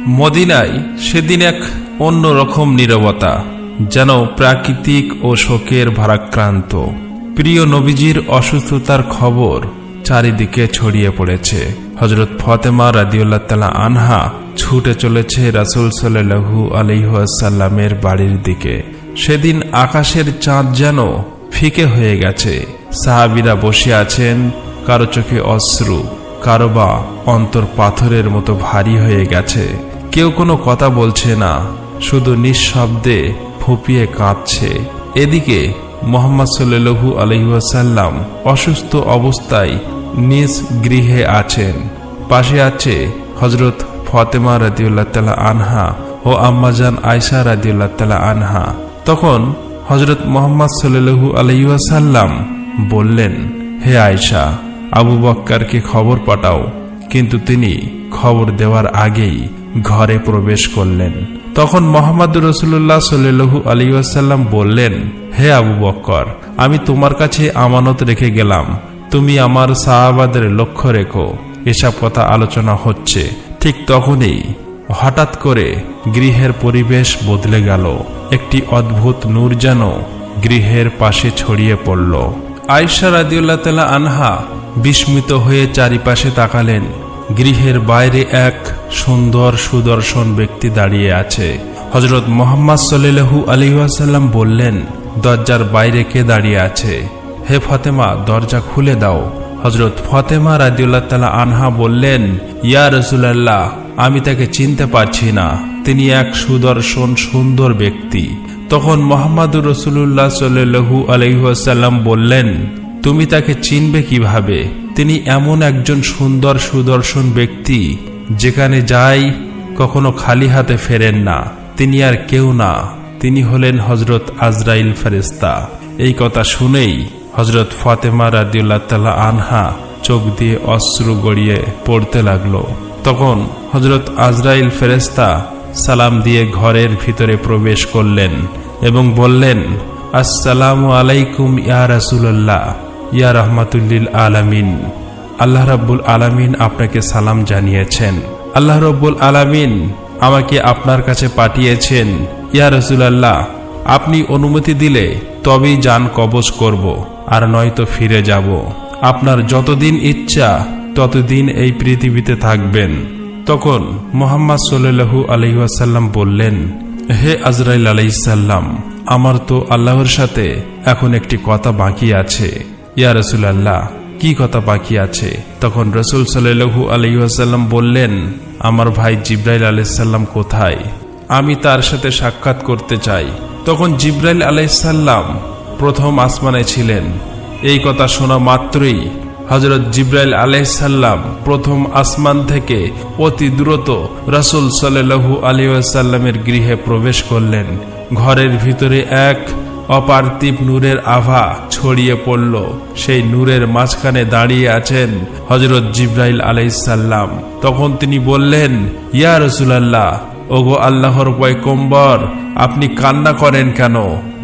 মদিনায় সেদিন এক অন্যরকম নীরবতা, যেন প্রাকৃতিক ও শোকের ভারাক্রান্ত। প্রিয় নবীজির অসুস্থতার খবর চারিদিকে ছড়িয়ে পড়েছে। হযরত ফাতেমা রাদিয়াল্লাহু তাআলা আনহা ছুটে চলেছে রাসূল সাল্লাল্লাহু আলাইহি ওয়াসাল্লামের বাড়ির দিকে। সেদিন আকাশের চাঁদ যেন ফিকে হয়ে গেছে। সাহাবীরা বসে আছেন, কারো চোখে অশ্রু, কারো বা অন্তর পাথরের মতো ভারী হয়ে গেছে। কেউ কোনো কথা বলছে না, শুধু নিঃশব্দে ফুঁপিয়ে কাঁদছে। এদিকে মুহাম্মদ সাল্লাল্লাহু আলাইহি ওয়াসাল্লাম অসুস্থ অবস্থায় নিজ গৃহে আছেন। পাশে আছে হযরত ফাতেমা রাদিয়াল্লাহু তাআলা আনহা ও আম্মাজান আয়েশা রাদিয়াল্লাহু তাআলা আনহা। তখন হযরত মুহাম্মদ সাল্লাল্লাহু আলাইহি ওয়াসাল্লাম বললেন, হে আয়েশা, আবু বকরকে খবর পাঠাও। কিন্তু তিনি খবর দেওয়ার আগেই ঘরে প্রবেশ করলেন। তখন মুহাম্মদুর রাসূলুল্লাহ সাল্লাল্লাহু আলাইহি ওয়াসাল্লাম বললেন, হে আবু বকর, আমি তোমার কাছে আমানত রেখে গেলাম, তুমি আমার সাহাবাদের লক্ষ্য রেখো। এসব কথা আলোচনা হচ্ছে। ঠিক তখনই হঠাৎ করে গৃহের পরিবেশ বদলে গেল। একটি অদ্ভুত নূর যেন গৃহের পাশে ছড়িয়ে পড়ল। আয়েশা রাদিয়াল্লাহু তাআলা আনহা বিস্মিত হয়ে চারিপাশে তাকালেন। গৃহের বাইরে এক সুন্দর সুদর্শন ব্যক্তি দাঁড়িয়ে আছে। হযরত মুহাম্মদ সাল্লাল্লাহু আলাইহি ওয়াসাল্লাম বললেন, দরজার বাইরে কে দাঁড়িয়ে আছে? হে ফাতেমা, দরজা খুলে দাও। হযরত ফাতেমা রাদিয়াল্লাহু তাআলা আনহা বললেন, ইয়া রাসূলুল্লাহ, আমি তাকে চিনতে পারছি না, তিনি এক সুদর্শন সুন্দর ব্যক্তি। তখন মুহাম্মদুর রাসূলুল্লাহ সাল্লাল্লাহু আলাইহি ওয়াসাল্লাম বললেন, তুমি তাকে চিনবে কিভাবে? তিনি এমন একজন সুন্দর সুদর্শন ব্যক্তি, যেখানে যাই কখনো খালি হাতে ফেরেন না। তিনি আর কেউ না, তিনি হলেন হযরত আজরাইল ফেরেশতা। এই কথা শুনেই হযরত ফাতেমা রাদিয়াল্লাহু তাআলা আনহা চোখ দিয়ে অশ্রু গড়িয়ে পড়তে লাগলো। তখন হযরত আজরাইল ফেরেশতা সালাম দিয়ে ঘরের ভিতরে প্রবেশ করলেন এবং বললেন, আসসালামু আলাইকুম ইয়া রাসূলুল্লাহ, ইয়া রাহমাতুল আলামিন। আল্লাহ রাব্বুল আলামিন আপনাকে সালাম জানিয়েছেন। আল্লাহ রাব্বুল আলামিন আমাকে আপনার কাছে পাঠিয়েছেন। ইয়া রাসূলুল্লাহ, আপনি অনুমতি দিলে তবেই জান কবজ করব, আর নয়তো ফিরে যাব। আপনার যতদিন ইচ্ছা ততদিন এই পৃথিবীতে থাকবেন। তখন মুহাম্মদ সাল্লাল্লাহু আলাইহি ওয়াসাল্লাম বললেন, হে আজরাইল আলাইহিস সালাম, আমার তো আল্লাহর সাথে এখন একটি কথা বাকি আছে। ইয়া রাসূলুল্লাহ, কি কথা বাকি আছে? তখন রাসূল সাল্লাল্লাহু আলাইহি ওয়াসাল্লাম বললেন, আমার ভাই জিবরাইল আলাইহিস সালাম কোথায়? আমি তার সাথে সাক্ষাৎ করতে চাই। তখন জিবরাইল আলাইহিস সালাম প্রথম আসমানে ছিলেন। এই কথা শোনা মাত্রই হযরত জিবরাইল আলাইহিস সালাম প্রথম আসমান থেকে অতি দ্রুত রাসূল সাল্লাল্লাহু আলাইহি ওয়াসাল্লামের গৃহে প্রবেশ করলেন। ঘরের ভিতরে এক অপার্থিব নূরের আভা ছড়িয়ে পড়ল। সেই নূরের মাঝখানে দাঁড়িয়ে আছেন হযরত জিবরাইল আলাইহিস সালাম। তখন তিনি বললেন, ইয়া রাসূলুল্লাহ, ওগো আল্লাহর পয়গম্বর, আপনি কান্না করেন কেন?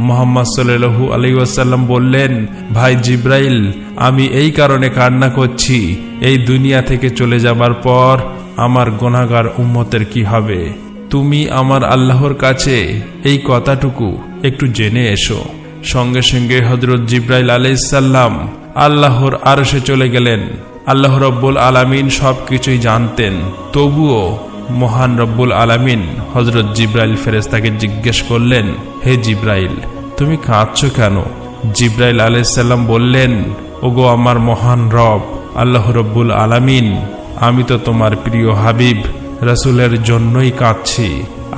মুহাম্মদ সাল্লাল্লাহু আলাইহি ওয়াসাল্লাম বললেন, ভাই জিবরাইল, আমি এই কারণে কান্না করছি, এই দুনিয়া থেকে চলে যাবার পর আমার গুনাহগার উম্মতের কি হবে? তুমি আমার আল্লাহর কাছে এই কথাটুকু একটু জেনে এসো। সঙ্গে সঙ্গে হযরত জিবরাইল আলাইহিস সালাম আল্লাহর আরশে চলে গেলেন। আল্লাহ রাব্বুল আলামিন সবকিছুই জানতেন, তবুও মহান রব্বুল আলামিন হযরত জিবরাইল ফেরেশতাকে জিজ্ঞেস করলেন, হে জিবরাইল, তুমি কাঁদছো কেন? জিবরাইল আলাইহিস সালাম বললেন, ওগো আমার মহান রব আল্লাহ রব্বুল আলামিন, আমি তো তোমার প্রিয় হাবিব রাসূলের জন্যই কাঁদছি,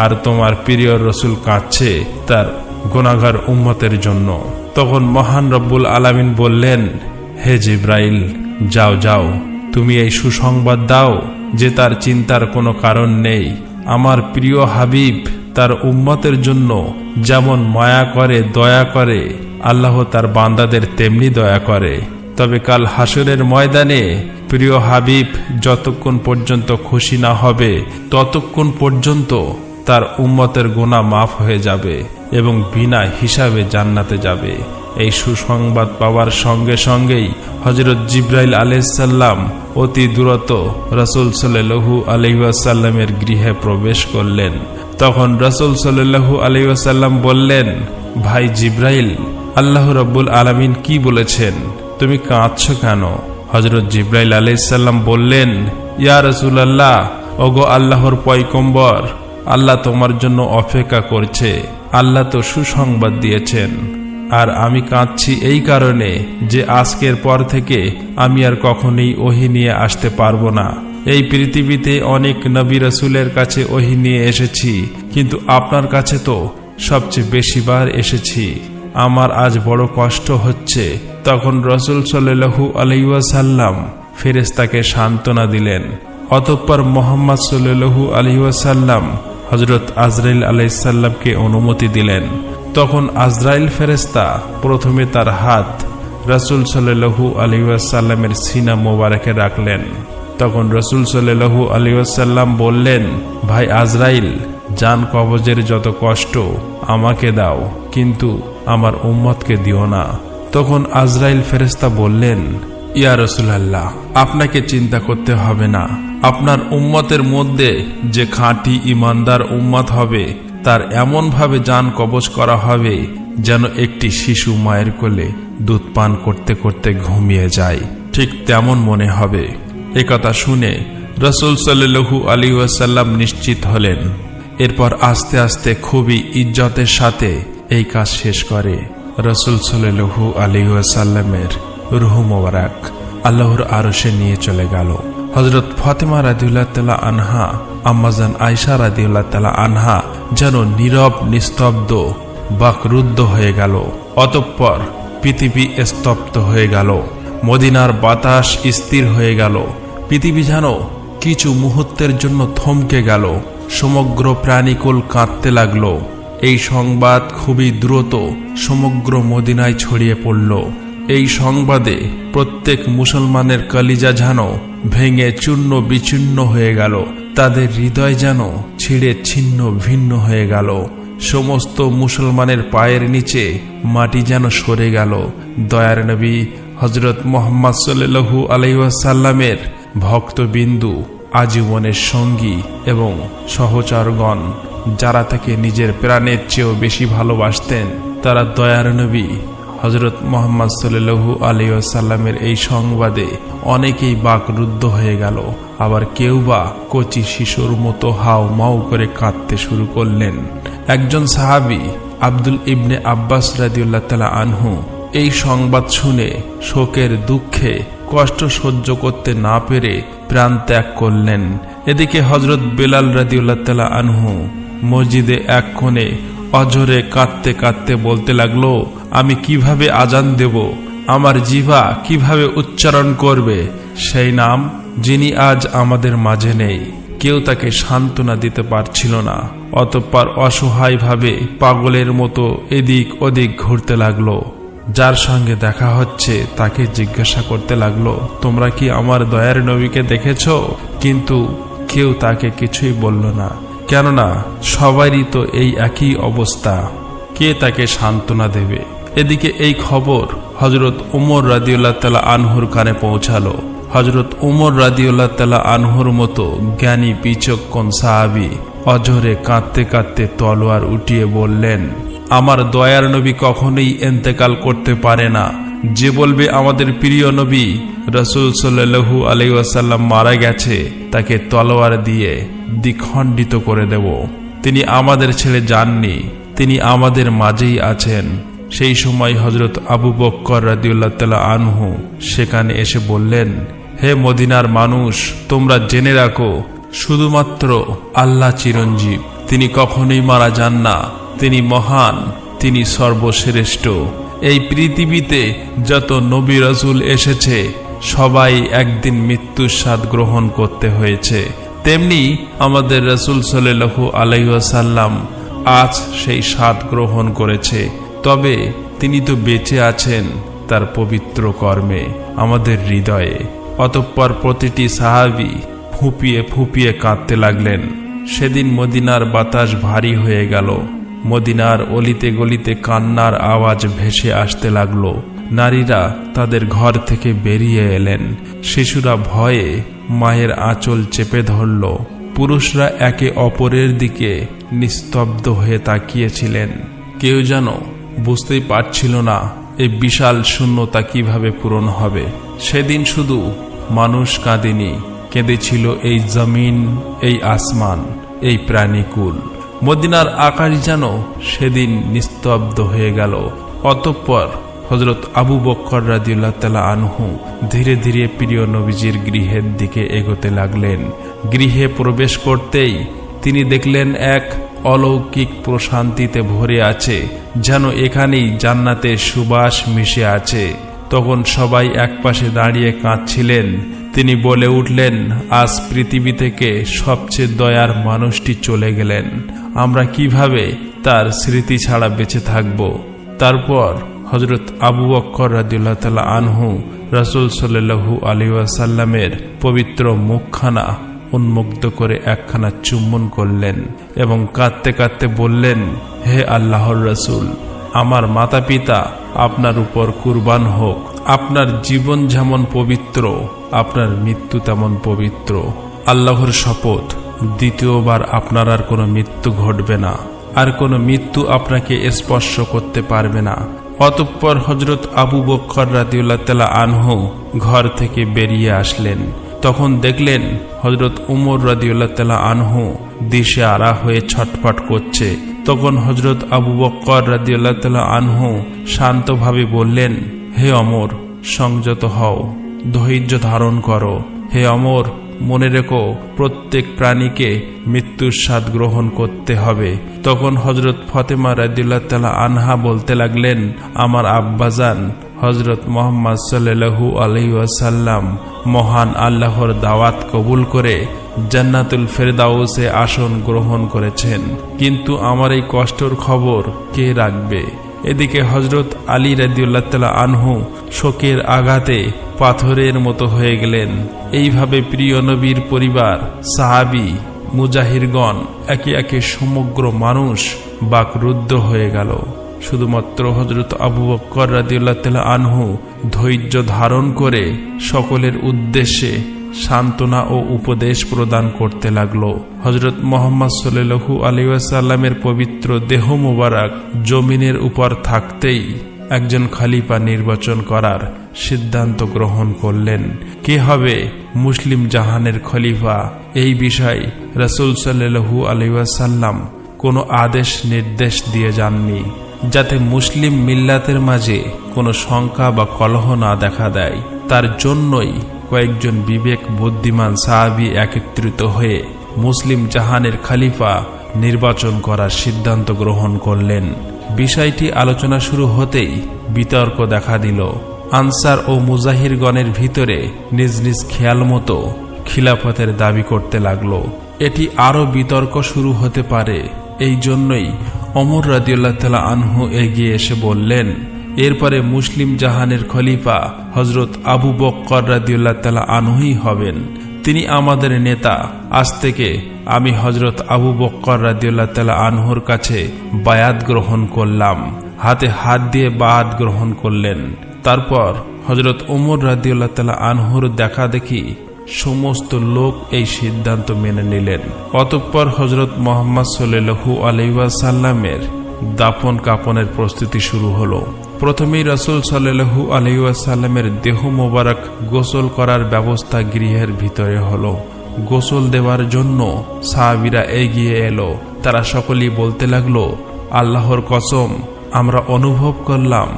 আর তোমার প্রিয় রাসূল কাঁদছে তার গুনাহগার উম্মতের জন্য। তখন মহান রব্বুল আলামিন বললেন, হে জিবরাইল, যাও যাও, তুমি এই সুসংবাদ দাও যে তার চিন্তার কোনো কারণ নেই। আমার প্রিয় হাবিব তার উম্মতের জন্য যেমন মায়া করে, দয়া করে, আল্লাহ তার বান্দাদের তেমনি দয়া করে। তবে কাল হাসরের ময়দানে প্রিয় হাবিব যতক্ষণ পর্যন্ত খুশি না হবে ততক্ষণ পর্যন্ত তার উম্মতের গুনাহ মাফ হয়ে যাবে এবং বিনা হিসাবে জান্নাতে যাবে। এই সুসংবাদ পাওয়ার সঙ্গে সঙ্গেই হযরত জিবরাইল আলাইহিস সালাম অতি দ্রুত রাসূল সাল্লাল্লাহু আলাইহি ওয়াসাল্লামের গৃহে প্রবেশ করলেন। তখন রাসূল সাল্লাল্লাহু আলাইহি ওয়াসাল্লাম বললেন, ভাই জিবরাইল, আল্লাহ রাব্বুল আলামিন কি বলেছেন? তুমি কাঁদছো কেন? হযরত জিবরাইল আলাইহিস সালাম বললেন, ইয়া রাসূলুল্লাহ, ওগো আল্লাহর পয়গম্বর, আল্লাহ তোমার জন্য অপেক্ষা করছে। আল্লাহ তো সুসংবাদ দিয়েছেন। আর আমি কাঁদছি এই কারণে যে আজকের পর থেকে আমি আর কখনোই ওহী নিয়ে আসতে পারবো না। এই পৃথিবীতে অনেক নবী রাসূলের কাছে ওহী নিয়ে এসেছি, কিন্তু আপনার কাছে তো সবচেয়ে বেশিবার এসেছি। আমার আজ বড় কষ্ট হচ্ছে। তখন রাসূল সাল্লাল্লাহু আলাইহি ওয়াসাল্লাম ফেরেশতাকে সান্ত্বনা দিলেন। অতঃপর মুহাম্মদ সাল্লাল্লাহু আলাইহি ওয়াসাল্লাম হযরত আজরাইল আলাইহিস সালামকে অনুমতি দিলেন। তখন আজরাইল ফেরেশতা প্রথমে তার হাত রাসূল সাল্লাল্লাহু আলাইহি ওয়াসাল্লামের সিনা মোবারকে রাখলেন। তখন রাসূল সাল্লাল্লাহু আলাইহি ওয়াসাল্লাম বললেন, ভাই আজরাইল, জান কবজের যত কষ্ট আমাকে দাও, কিন্তু আমার উম্মতকে দিও না। তখন আজরাইল ফেরেশতা বললেন, ইয়া রাসূলুল্লাহ, আপনাকে চিন্তা করতে হবে না। আপনার উম্মতের মধ্যে যে খাঁটি ঈমানদার উম্মত হবে তার এমন ভাবে জান কবজ করা হবে যেন একটি শিশু মায়ের কোলে দুধ পান করতে করতে ঘুমিয়ে যায়, ঠিক তেমন মনে হবে। একথা শুনে রাসূল সাল্লাল্লাহু আলাইহি ওয়াসাল্লাম নিশ্চিত হলেন। এরপর আস্তে আস্তে খুবই ইজ্জতের সাথে এই কাজ শেষ করে রাসূল সাল্লাল্লাহু আলাইহি ওয়াসাল্লামের রূহ মোবারক আল্লাহর আরশে নিয়ে চলে গেল। হযরত ফাতেমা রাদিয়াল্লাহু তাআলা আনহা, আম্মাজান আয়েশা রাদিয়াল্লাহু তাআলা আনহা যেন নীরব নিস্তব্ধ বাকরুদ্ধ হয়ে গেল। অতঃপর পৃথিবী স্তব্ধ হয়ে গেল। মদিনার বাতাস স্থির হয়ে গেল। পৃথিবী যেন কিছু মুহূর্তের জন্য থমকে গেল। সমগ্র প্রাণীকুল কাঁদতে লাগলো। এই সংবাদ খুবই দ্রুত সমগ্র মদিনায় ছড়িয়ে পড়ল। এই সংবাদে প্রত্যেক মুসলমানের কলিজা যেন ভেঙে চূর্ণ বিচূর্ণ হয়ে গেল। তাদের হৃদয় যেন ছিঁড়ে ছিন্ন ভিন্ন হয়ে গেল। সমস্ত মুসলমানের পায়ের নিচে মাটি যেন সরে গেল। দয়ার নবী হযরত মুহাম্মদ সাল্লাল্লাহু আলাইহি ওয়াসাল্লামের ভক্তবিন্দু, আজীবনের সঙ্গী এবং সহচরগণ যারা তাকে নিজের প্রাণের চেয়েও বেশি ভালোবাসতেন, তারা দয়ার নবী হযরত মুহাম্মদ সাল্লাল্লাহু আলাইহি ওয়াসাল্লামের এই সংবাদে অনেকেই বাকরুদ্ধ হয়ে গেল। আবার কেউ বা কচি শিশুর মতো হাউ মাউ করে কাঁদতে শুরু করলেন। একজন সাহাবী আব্দুল ইবনে আব্বাস রাদিয়াল্লাহু তাআলা আনহু এই সংবাদ শুনে শোকের দুঃখে কষ্ট সহ্য করতে না পেরে প্রাণ ত্যাগ করলেন। এদিকে হযরত বেলাল রাদিয়াল্লাহু তাআলা আনহু মসজিদে এক কোণে অঝরে কাঁদতে কাঁদতে বলতে লাগলো, আমি কিভাবে আজান দেব? আমার জিহ্বা কিভাবে উচ্চারণ করবে সেই নাম যিনি আজ আমাদের মাঝে নেই? কেউ তাকে সান্ত্বনা দিতে পারছিল না। অতঃপর অসহায়ভাবে পাগলের মতো এদিক ওদিক ঘুরতে লাগলো। যার সঙ্গে দেখা হচ্ছে তাকে জিজ্ঞাসা করতে লাগলো, তোমরা কি আমার দয়ার নবীকে দেখেছো? কিন্তু কেউ তাকে কিছুই বলল না, কেননা সবারই তো এই একই অবস্থা। কে তাকে সান্ত্বনা দেবে? এদিকে এই খবর হযরত উমর রাদিয়াল্লাহু তাআলা আনহুর কানে পৌঁছালো। হযরত উমর রাদিয়াল্লাহু তাআলা আনহুর মতো জ্ঞানী বিচক্ষণ সাহাবী অঝরে কাঁদতে কাঁদতে তলোয়ার উঠিয়ে বললেন, আমার দয়ার নবী কখনোই ইন্তেকাল করতে পারে না। যে বলবে আমাদের প্রিয় নবী রাসূল সাল্লাল্লাহু আলাইহি ওয়াসাল্লাম মারা গেছে, তাকে তলোয়ার দিয়ে দ্বিখণ্ডিত করে দেব। তিনি আমাদের ছেড়ে যাননি, তিনি আমাদের মাঝেই আছেন। সেই সময় হযরত আবু বকর রাদিয়াল্লাহু তাআলা আনহু সেখানে এসে বললেন, হে মদিনার মানুষ, তোমরা জেনে রাখো, শুধুমাত্র আল্লাহ চিরঞ্জীব, তিনি কখনোই মারা যান না। তিনি মহান, তিনি সর্বশ্রেষ্ঠ। এই পৃথিবীতে যত নবী রাসূল এসেছে সবাই একদিন মৃত্যুর স্বাদ গ্রহণ করতে হয়েছে। তেমনি আমাদের রাসূল সাল্লাল্লাহু আলাইহি ওয়াসাল্লাম আজ সেই স্বাদ গ্রহণ করেছে। তবে তিনি তো বেঁচে আছেন তার পবিত্র কর্মে আমাদের হৃদয়ে। অতঃপর প্রতিটি সাহাবী ফুঁপিয়ে ফুঁপিয়ে কাঁদতে লাগলেন। সেদিন মদিনার বাতাস ভারী হয়ে গেল। মদিনার অলিতে গলিতে কান্নার আওয়াজ ভেসে আসতে লাগলো। নারীরা তাদের ঘর থেকে বেরিয়ে এলেন। শিশুরা ভয়ে মায়ের আঁচল চেপে ধরল। পুরুষরা একে অপরের দিকে নিস্তব্ধ হয়ে তাকিয়েছিলেন। কেউ যেন বুঝতেই পারছিল না এই বিশাল শূন্যতা কিভাবে পূরণ হবে। সেদিন শুধু মানুষ কাঁদেনি, কেঁদেছিল এই জমিন, এই আসমান, এই প্রাণীকুল। মদিনার আকাশ যেন সেদিন নিস্তব্ধ হয়ে গেল। অতঃপর হযরত আবু বকর রাদিয়াল্লাহু তাআলা আনহু ধীরে ধীরে প্রিয় নবীজির গৃহের দিকে এগোতে লাগলেন। গৃহে প্রবেশ করতেই তিনি দেখলেন এক অলৌকিক প্রশান্তিতে ভরে আছে, যেন এখানেই জান্নাতের সুবাস মিশে আছে। তখন সবাই একপাশে দাঁড়িয়ে কাঁদছিলেন। তিনি বলে উঠলেন, আজ পৃথিবী থেকে সবচেয়ে দয়ার মানুষটি চলে গেলেন, আমরা কিভাবে তার স্মৃতি ছাড়া বেঁচে থাকব। তারপর হযরত আবু বকর রাদিয়াল্লাহু তাআলা আনহু রাসূল সাল্লাল্লাহু আলাইহি ওয়াসাল্লামের পবিত্র মুখখানা উন্মুক্ত করে একখানা চুম্বন করলেন এবং কাঁদতে কাঁদতে বললেন, হে আল্লাহর রাসূল, আমার মাতা পিতা আপনার উপর কুরবান হোক। আপনার জীবন যেমন পবিত্র, আপনার মৃত্যু তেমন পবিত্র। আল্লাহর শপথ, দ্বিতীয়বার আপনার আর কোনো মৃত্যু ঘটবে না, আর কোনো মৃত্যু আপনাকে স্পর্শ করতে পারবে না। অতঃপর হযরত আবু বকর রাদিয়াল্লাহু তাআলা আনহু ঘর থেকে বেরিয়ে আসলেন। তখন দেখলেন হযরত উমর রাদিয়াল্লাহু তাআলা আনহু দিশেহারা হয়ে ছটফট করছে। তখন হযরত আবু বকর রাদিয়াল্লাহু তাআলা আনহু শান্তভাবে বললেন, হে ওমর, সংযত হও, ধৈর্য ধারণ করো। হে ওমর, মনে রেখো, প্রত্যেক প্রাণীকে মৃত্যুর স্বাদ গ্রহণ করতে হবে। তখন হযরত ফাতেমা রাদিয়াল্লাহু তাআলা আনহা বলতে লাগলেন, আমার আব্বাজান হযরত মুহাম্মদ সাল্লাল্লাহু আলাইহি ওয়াসাল্লাম মহান আল্লাহর দাওয়াত কবুল করে জান্নাতুল ফেরদাউসে আসন গ্রহণ করেছেন, কিন্তু আমার এই কষ্টের খবর কে রাখবে। এদিকে হযরত আলী রাদিয়াল্লাহু তাআলা আনহু শোকের আঘাতে পাথরের মতো হয়ে গেলেন। এইভাবে প্রিয় নবীর পরিবার, সাহাবী, মুজাহিরগণ, একে একে সমগ্র মানুষ বাকরুদ্ধ হয়ে গেল। শুধুমাত্র হযরত আবু বকর রাদিয়াল্লাহু তাআলা আনহু ধৈর্য ধারণ করে সকলের উদ্দেশ্যে সান্ত্বনা ও উপদেশ প্রদান করতে লাগলো। হযরত মুহাম্মদ সাল্লাল্লাহু আলাইহি ওয়াসাল্লামের পবিত্র দেহ মোবারক জমিনের উপর থাকতেই একজন খলিফা নির্বাচন করার সিদ্ধান্ত গ্রহণ করলেন। কে হবে মুসলিম জাহানের খলিফা, এই বিষয়ে রাসূল সাল্লাল্লাহু আলাইহি ওয়াসাল্লাম কোনো আদেশ নির্দেশ দিয়ে যাননি, যাতে মুসলিম মিল্লাতের মাঝে কোনো শঙ্কা বা কলহ না দেখা দেয়। তার জন্যই কয়েকজন বিবেক বুদ্ধিমান সাহাবী একত্রিত হয়ে মুসলিম জাহানের খলিফা নির্বাচন করার সিদ্ধান্ত গ্রহণ করলেন। বিষয়টি আলোচনা শুরু হতেই বিতর্ক দেখা দিল। আনসার ও মুজাহিরগণের ভিতরে নিজ নিজ খেয়াল মতো খিলাফতের দাবি করতে লাগলো। এটি আরো বিতর্ক শুরু হতে পারে, এই জন্যই ওমর রাদিয়াল্লাহু তাআলা আনহু এগিয়ে এসে বললেন, এরপরে মুসলিম জাহানের খলিফা হযরত আবু বকর রাদিয়াল্লাহু তাআলা আনহুই হবেন। তিনি আমাদের নেতা। আজ থেকে আমি হযরত আবু বকর রাদিয়াল্লাহু তাআলা আনহুর কাছে বায়াত গ্রহণ করলাম। হাতে হাত দিয়ে বায়াত গ্রহণ করলেন। তারপর হযরত ওমর রাদিয়াল্লাহু তাআলা আনহুর দেখা দেখি সমস্ত লোক এই সিদ্ধান্ত মেনে নিলেন। অতঃপর হযরত মুহাম্মদ সাল্লাল্লাহু আলাইহি ওয়াসাল্লামের দাফন কাফনের প্রস্তুতি শুরু হলো। প্রথমেই রাসূল সাল্লাল্লাহু আলাইহি ওয়াসাল্লামের দেহ মোবারক গোসল করার ব্যবস্থা গৃহের ভিতরে হলো। গোসল দেওয়ার জন্য সাহাবীরা এগিয়ে এলো। তারা সকলেই বলতে লাগলো, আল্লাহর কসম, আমরা অনুভব করলাম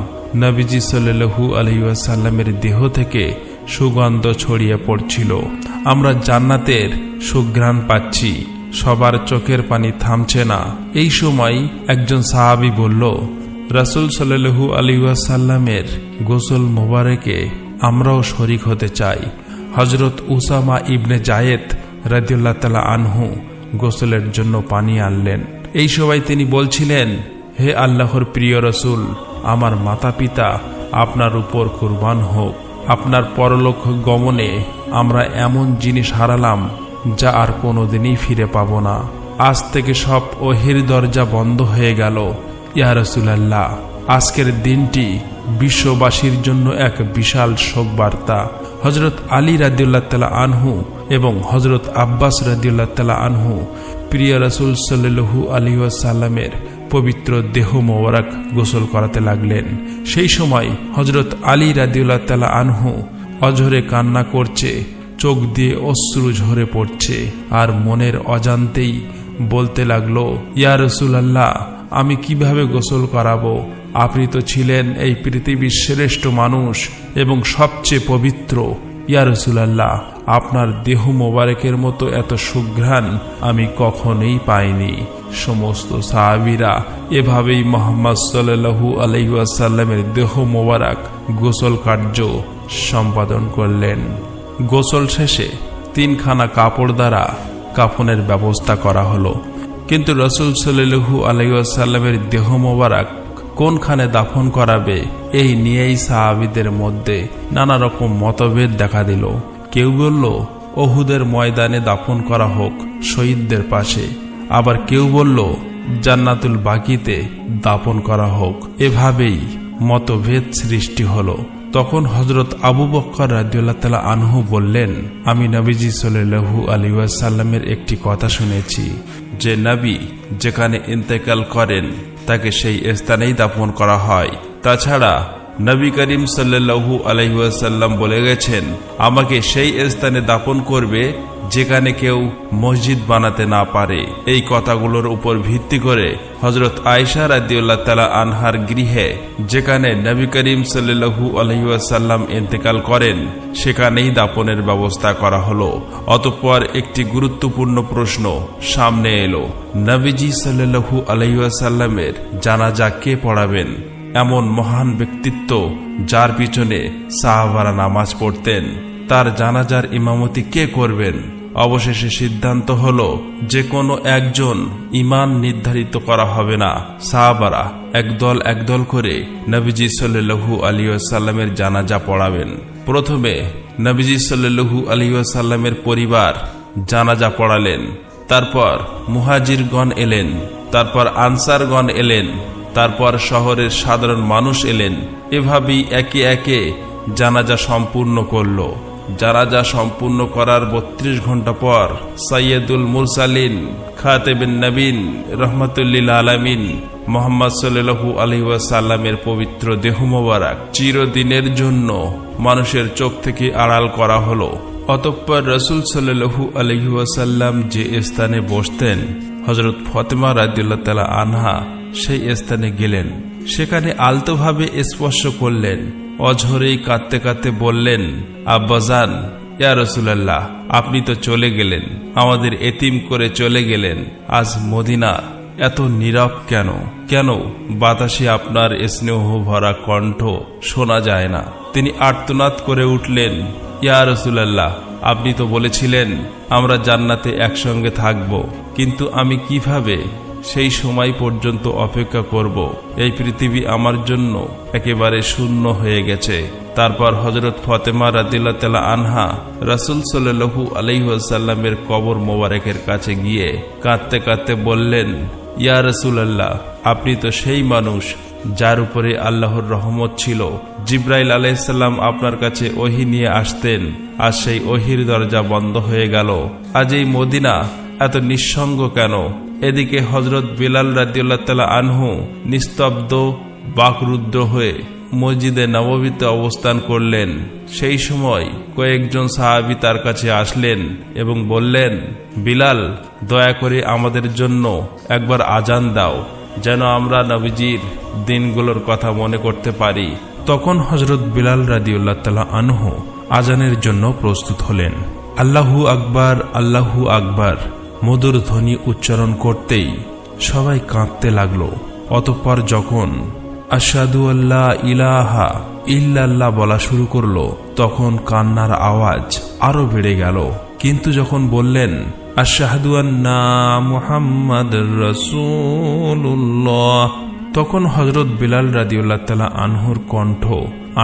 নবীজি সাল্লাল্লাহু আলাইহি ওয়াসাল্লামের দেহ থেকে সুগন্ধ ছড়িয়ে পড়ছিল। আমরা জান্নাতের সুঘ্রাণ পাচ্ছি। সবার চোখের পানি থামছে না। এই সময় একজন সাহাবী বলল, রাসূল সাল্লাল্লাহু আলাইহি ওয়াসাল্লামের গোসল মোবারকে আমরাও শরীক হতে চাই। হযরত উসামা ইবনে জায়েদ রাদিয়াল্লাহু তাআলা আনহু গোসলের জন্য পানি আনলেন। এই সময় তিনি বলছিলেন, হে আল্লাহর প্রিয় রাসূল, আমার মাতা পিতা আপনার উপর কুরবান হোক। আপনার পরলোক গমনে আমরা এমন জিনিস হারালাম যা আর কোনোদিনই ফিরে পাব না। আজ থেকে সব ওহির দরজা বন্ধ হয়ে গেল। ইয়া রাসূলুল্লাহ, আজকের দিনটি বিশ্ববাসীর জন্য এক বিশাল শোক বার্তা। হযরত আলী রাদিয়াল্লাহু তাআলা আনহু এবং হযরত আব্বাস রাদিয়াল্লাহু তাআলা আনহু প্রিয় রাসূল সাল্লাল্লাহু আলাইহি ওয়াসাল্লামের পবিত্র দেহ মোবারক গোসল করাতে লাগলেন। সেই সময় হযরত আলী রাদিয়াল্লাহু তাআলা আনহু অঝরে কান্না করছে, চোখ দিয়ে অশ্রু ঝরে পড়ছে, আর মনের অজান্তেই বলতে লাগলো, ইয়া রাসূলুল্লাহ, আমি কিভাবে গোসল করাবো? আপনি তো ছিলেন এই পৃথিবীর শ্রেষ্ঠ মানুষ এবং সবচেয়ে পবিত্র। ইয়া রাসূলুল্লাহ, আপনার দেহ মোবারকের মতো এত সুঘ্রাণ আমি কখনোই পাইনি। সমস্ত সাহাবীরা এভাবেই মুহাম্মদ সাল্লাল্লাহু আলাইহি ওয়াসাল্লামের দেহ মোবারক গোসল কার্য সম্পাদন করলেন। গোসল শেষে 3খানা কাপড় দ্বারা কাফনের ব্যবস্থা করা হলো। কিন্তু রাসূল সাল্লাল্লাহু আলাইহি ওয়াসাল্লামের দেহ মোবারক কোনখানে দাফন করাবে এই নিয়েই সাহাবীদের মধ্যে নানা রকম মতভেদ দেখা দিল। কেউ বলল উহুদের ময়দানে দাফন করা হোক শহীদদের পাশে, আবার কেউ বলল জান্নাতুল বাকিতে দাফন করা হোক। এভাবেই মতভেদ সৃষ্টি হলো। তখন হযরত আবু বকর রাদিয়াল্লাহু তাআলা আনহু বললেন, আমি নবীজি সাল্লাল্লাহু আলাইহি ওয়াসাল্লামের একটি কথা শুনেছি যে নবী যেখানে ইন্তেকাল করেন তাকে সেই স্থানেই দাফন করা হয়। তাছাড়া নবী করিম সাল্লাল্লাহু আলাইহি ওয়াসাল্লাম বলে গেছেন, আমাকে সেই স্থানে দাফন করবে যেখানে কেউ মসজিদ বানাতে না পারে। এই কথাগুলোর উপর ভিত্তি করে হযরত আয়েশা রাদিয়াল্লাহু তাআলা আনহার গৃহে যেখানে নবী করিম সাল্লাল্লাহু আলাইহি ওয়াসাল্লাম ইন্তেকাল করেন সেখানেই দাফনের ব্যবস্থা করা হলো। অতঃপর একটি গুরুত্বপূর্ণ প্রশ্ন সামনে এলো, নবীজি সাল্লাল্লাহু আলাইহি ওয়াসাল্লামের জানাজা কে পড়াবেন? এমন মহান ব্যক্তিত্ব যার পিছনে সাহাবারা নামাজ পড়তেন, তার জানাজার ইমামতি কে করবেন? অবশেষে সিদ্ধান্ত হলো যে কোনো একজন ইমাম নির্ধারিত করা হবে না। সাহাবারা একদল করে নবীজি সাল্লাল্লাহু আলাইহি ওয়াসাল্লামের জানাজা পড়াবেন। প্রথমে নবীজি সাল্লাল্লাহু আলাইহি ওয়াসাল্লামের পরিবার জানাজা পড়ালেন, তারপর মুহাজিরগণ এলেন, তারপর আনসারগণ এলেন, তারপর শহরের সাধারণ মানুষ এলেন। এভাবেই একে একে জানাজা সম্পূর্ণ করল। জানাজা সম্পূর্ণ করার 32 ঘন্টা পর সাইয়্যিদুল মুরসালিন খাতেবুন নবীন রহমাতুল্লিল আলামিন মুহাম্মদ সাল্লাল্লাহু আলাইহি ওয়াসাল্লামের পবিত্র দেহ মোবারক চিরদিনের জন্য মানুষের চোখ থেকে আড়াল করা হলো। অতঃপর রাসূল সাল্লাল্লাহু আলাইহি ওয়াসাল্লাম যে স্থানে বসতেন, হযরত ফাতেমা রাদিয়াল্লাহু তাআলা আনহা সেই স্থানে গেলেন। সেখানে আলতোভাবে স্পর্শ করলেন, অঝরেই কাঁদতে কাঁদতে বললেন, আব্বাজান, ইয়া রাসূলুল্লাহ, আপনি তো চলে গেলেন, আমাদের এতিম করে চলে গেলেন। আজ মদিনা এত নীরব কেন? কেন বাতাসে আপনার স্নেহ ভরা কণ্ঠ শোনা যায় না? তিনি আর্তনাদ করে উঠলেন, ইয়া রাসূলুল্লাহ, আপনি তো বলেছিলেন আমরা জান্নাতে একসঙ্গে থাকব, কিন্তু আমি কিভাবে সেই সময় পর্যন্ত অপেক্ষা করব? এই পৃথিবী আমার জন্য একেবারে শূন্য হয়ে গেছে। তারপর হযরত ফাতেমা রাদিয়াল্লাহু তাআলা আনহা রাসূল সাল্লাল্লাহু আলাইহি ওয়াসাল্লামের কবর মোবারকের কাছে গিয়ে কাঁদতে কাঁদতে বললেন, ইয়া রাসূলুল্লাহ, আপনি তো সেই মানুষ যার উপরে আল্লাহর রহমত ছিল। জিবরাইল আলাইহিস সালাম আপনার কাছে ওহী নিয়ে আসতেন, আজ সেই ওহীর দরজা বন্ধ হয়ে গেল। আজ এই মদিনা এত নিঃসঙ্গ কেন? এদিকে হযরত বিলাল রাদিয়াল্লাহু তাআলা আনহু নিস্তব্ধ বাকরুদ্ধ হয়ে মসজিদে নববীতে অবস্থান করলেন। সেই সময় কয়েকজন সাহাবী তার কাছে আসলেন এবং বললেন, বিলাল, দয়া করে আমাদের জন্য একবার আজান দাও, যেন আমরা নবীজির দিনগুলোর কথা মনে করতে পারি। তখন হযরত বিলাল রাদিয়াল্লাহু তাআলা আনহু আজানের জন্য প্রস্তুত হলেন। আল্লাহু আকবার, আল্লাহু আকবার মধুর ধ্বনি উচ্চারণ করতেই সবাই কাঁদতে লাগলো। অতঃপর যখন আশহাদু আল্লা ইলাহা ইল্লাল্লাহ বলা শুরু করলো, তখন কান্নার আওয়াজ আরো বেড়ে গেল। কিন্তু যখন বললেন আশহাদু আন্না মুহাম্মাদুর রাসূলুল্লাহ, তখন হযরত বিলাল রাদিয়াল্লাহু তাআলা আনহুর কণ্ঠ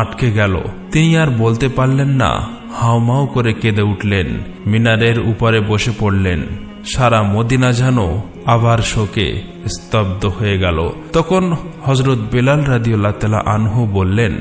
আটকে গেল। তিনি আর বলতে পারলেন না, হাউমাউ করে কেঁদে উঠলেন, মিনারের উপরে বসে পড়লেন। সারা মদিনা যেন আবার শোকে স্তব্ধ হয়ে গেল। তখন হযরত বেলাল রাদিয়াল্লাহু তাআলা আনহু বললেন,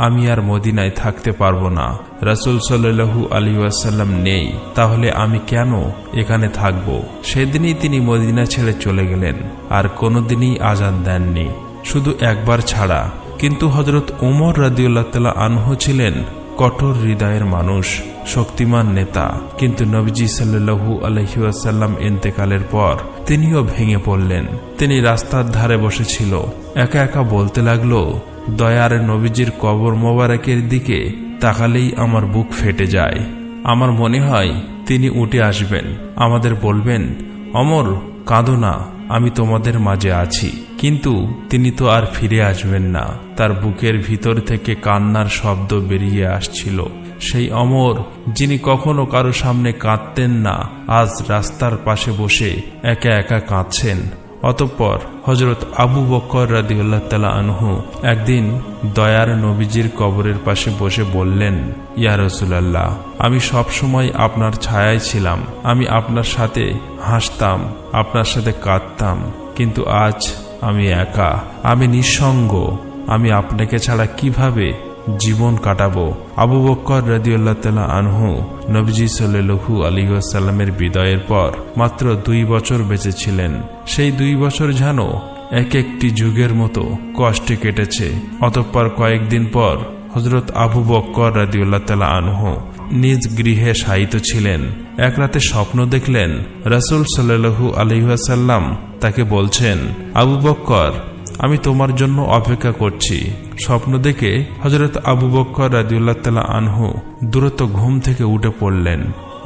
আমি আর মদিনায় থাকতে পারবো না। রাসূল সাল্লাল্লাহু আলাইহি ওয়াসাল্লাম নেই, তাহলে আমি কেন এখানে থাকব? সেদিনই তিনি মদিনা ছেড়ে চলে গেলেন, আর কোনোদিনই আযান দেননি, শুধু একবার ছাড়া। কিন্তু হযরত ওমর রাদিয়াল্লাহু তাআলা আনহু ছিলেন কঠোর হৃদয়ের মানুষ, শক্তিমান নেতা। কিন্তু নবীজি সাল্লাল্লাহু আলাইহি ওয়াসাল্লাম ইন্তেকালের পর তিনিও ভেঙে পড়লেন। তিনি রাস্তার ধারে বসেছিল, একা একা বলতে লাগলো, দয়ার নবীজির কবর মোবারকের দিকে তাকালেই আমার বুক ফেটে যায়। আমার মনে হয় তিনি উঠে আসবেন, আমাদের বলবেন, ওমর কাঁদো না, আমি তোমাদের মাঝে আছি। কিন্তু তিনি তো আর ফিরে আসবেন না। তার বুকের ভিতর থেকে কান্নার শব্দ বেরিয়ে আসছিল। সেই ওমর যিনি কখনো কারো সামনে কাঁদতেন না, আজ রাস্তার পাশে বসে একা একা কাঁদছেন। অতঃপর হযরত আবু বকর রাদিয়াল্লাহু তাআলা আনহু একদিন দয়ার নবীজির কবরের পাশে বসে বললেন, ইয়া রাসূলুল্লাহ, আমি সব সময় আপনার ছায়ায় ছিলাম, আমি আপনার সাথে হাসতাম, আপনার সাথে কাঁদতাম, কিন্তু আজ আমি একা, আমি নিঃসঙ্গ, আমি আপনাকে ছাড়া কিভাবে জীবন কাটাবো? আবু বকর রাদিয়াল্লাহু তাআলা আনহু নবীজি সাল্লাল্লাহু আলাইহি ওয়াসাল্লামের বিদায়ের পর মাত্র 2 বছর বেঁচে ছিলেন। সেই 2 বছর যেন এক একটি যুগের মতো কষ্টে কেটেছে। অতঃপর কয়েকদিন পর হযরত আবু বকর রাদিয়াল্লাহু তাআলা আনহু নিজ গৃহে শায়িত ছিলেন। এক রাতে স্বপ্ন দেখলেন, রাসূল সাল্লাল্লাহু আলাইহি ওয়াসাল্লাম তাকে বলছেন, আবু বকর, আমি তোমার জন্য অপেক্ষা করছি। স্বপ্ন দেখে হযরত আবু বকর রাদিয়াল্লাহু তাআলা আনহু দ্রুত ঘুম থেকে উঠে পড়লেন,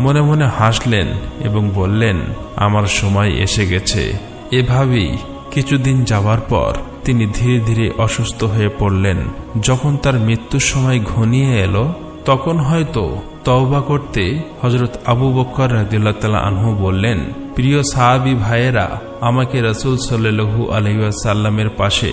মনে মনে হাসলেন এবং বললেন, আমার সময় এসে গেছে। এভাবেই কিছুদিন যাওয়ার পর তিনি ধীরে ধীরে অসুস্থ হয়ে পড়লেন। যখন তার মৃত্যুর সময় ঘনিয়ে এলো, তখন হয়তো তওবা করতে হযরত আবু বকর রাদিয়াল্লাহু তাআলা আনহু বললেন, প্রিয় সাহাবী ভাইয়েরা, আমাকে রাসূল সাল্লাল্লাহু আলাইহি ওয়াসাল্লামের পাশে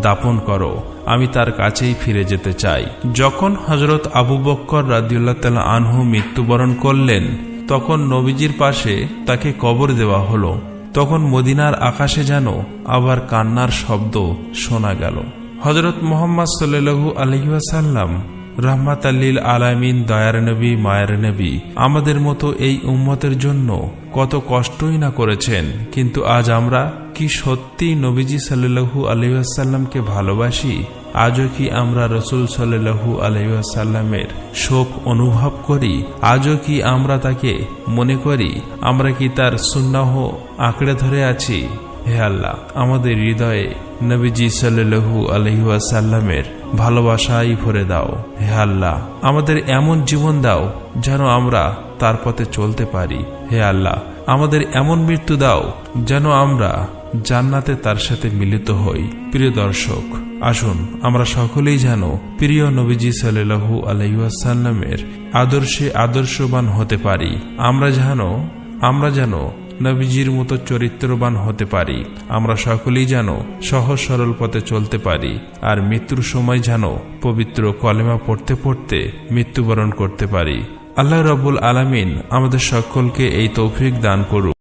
দাপন করো, আমি তার কাছেই ফিরে যেতে চাই। যখন হযরত আবু বকর রাদিয়াল্লাহু তাআলা আনহু মৃত্যুবরণ করলেন, তখন নবীজির পাশে তাকে কবর দেওয়া হলো। তখন মদিনার আকাশে যেন আবার কান্নার শব্দ শোনা গেল। হযরত মুহাম্মদ সাল্লাল্লাহু আলাইহি ওয়াসাল্লাম রাহমাতাল লিল আলামিন, দয়ার নবী, মায়ের নবী, আমাদের মতো এই উম্মতের জন্য কত কষ্টই না করেছেন। কিন্তু আজ আমরা কি সত্যি নবীজি সাল্লাল্লাহু আলাইহি ওয়াসাল্লামকে ভালোবাসি? আজও কি আমরা রাসূল সাল্লাল্লাহু আলাইহি ওয়াসাল্লামের শোক অনুভব করি? আজও কি আমরা তাকে মনে করি? আমরা কি তার সুন্নাহ আঁকড়ে ধরে আছি? হে আল্লাহ, আমাদের হৃদয়ে নবীজি সাল্লাল্লাহু আলাইহি ওয়াসাল্লামের ভালোবাসাই ভরে দাও। হে আল্লাহ, আমাদের এমন জীবন দাও যেন আমরা তার পথে চলতে পারি। হে আল্লাহ, আমাদের এমন মৃত্যু দাও যেন আমরা জান্নাতে তার সাথে মিলিত হই। প্রিয় দর্শক, আসুন আমরা সকলেই যেন প্রিয় নবীজি সাল্লাল্লাহু আলাইহি ওয়াসাল্লামের আদর্শে আদর্শবান হতে পারি। আমরা যেন নবীজির মতো চরিত্রবান হতে পারি। আমরা সকলেই যেন সহজ সরল পথে চলতে পারি, আর মৃত্যুর সময় যেন পবিত্র কলেমা পড়তে পড়তে মৃত্যুবরণ করতে পারি। আল্লাহ রাব্বুল আলামিন আমাদের সকলকে এই তৌফিক দান করুন।